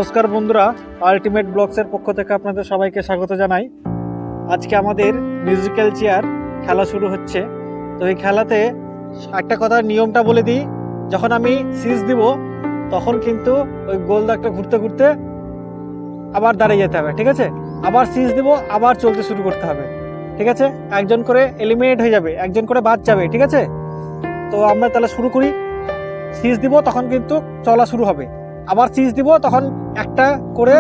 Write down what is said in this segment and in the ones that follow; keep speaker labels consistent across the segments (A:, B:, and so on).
A: নমস্কার বন্ধুরা, আলটিমেট ব্লগসের পক্ষ থেকে আপনাদের সবাইকে স্বাগত জানাই। আজকে আমাদের মিউজিক্যাল চেয়ার খেলা শুরু হচ্ছে। তো এই খেলাতে একটা কথা নিয়মটা বলে দিই, যখন আমি সিজ দিব তখন কিন্তু ওই গোল দাগটা ঘুরতে ঘুরতে আবার দাঁড়িয়ে যেতে হবে, ঠিক আছে? আবার সিজ দিব, আবার চলতে শুরু করতে হবে, ঠিক আছে? একজন করে এলিমিনেট হয়ে যাবে, একজন করে বাদ যাবে, ঠিক আছে? তো আমরা তাহলে শুরু করি। সিজ দিব তখন কিন্তু চলা শুরু হবে, আবার সিজ দিব তখন একটা করে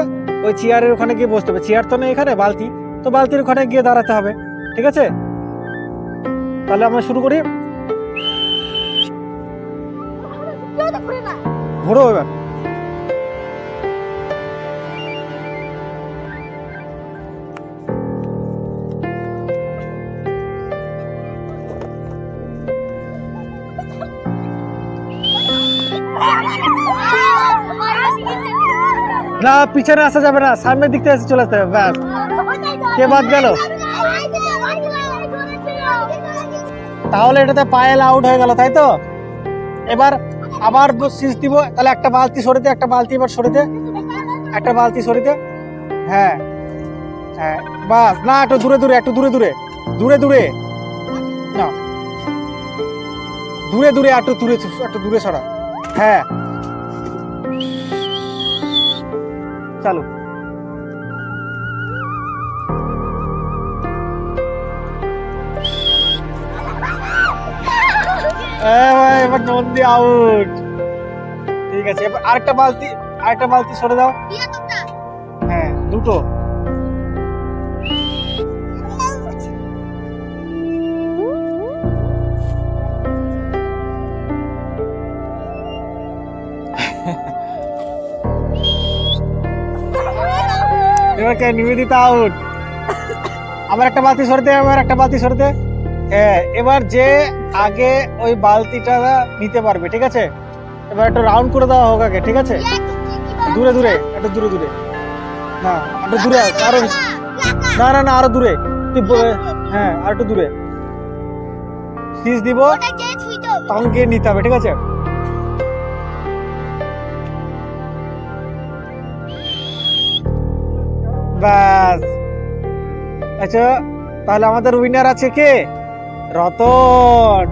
A: ওই চেয়ারের ওখানে গিয়ে বসতে হবে। চেয়ার তো নেই এখানে, বালতি, তো বালতির ওখানে গিয়ে দাঁড়াতে হবে, ঠিক আছে? তাহলে আমরা শুরু করি। ঘোরো এবার। না, পিছনে আসা যাবে না, সামনের দিক থেকে চলে আসতে হবে। ব্যাস, কে বাদ গেল? তাহলে এটাতে পায়েল আউট হয়ে গেল, তাই তো? এবার আবার সিজ দিব, তাহলে একটা বালতি সরে দে, একটা বালতি এবার সরে দে, একটা বালতি সরে দে। হ্যাঁ হ্যাঁ, বাস। না, একটু দূরে দূরে, একটু দূরে দূরে, দূরে দূরে না, দূরে দূরে, একটু দূরে, একটু দূরে সরা। হ্যাঁ, চালু। এবার নন্দী আউট। ঠিক আছে, এবার আরেকটা বালতি সরে দাও। হ্যাঁ, দুটো। এবার কে? নিবেদিতা আউট। আবার একটা বালতি সরে দে, আবার একটা বালতি সরে দে। হ্যাঁ, এবার যে আগে ওই বালতিটা নিতে পারবে, ঠিক আছে? এবার একটু রাউন্ড করে দেওয়া হোক আগে, ঠিক আছে? দূরে দূরে, একটু দূরে দূরে। না, একটু দূরে, আরো না না না, আরো দূরে তুই। হ্যাঁ, আর একটু দূরে। সিজ দিব তখন গিয়ে নিতে হবে, ঠিক আছে? ব্যাস। আচ্ছা, তাহলে আমাদের উইনার আছে কে? রতন।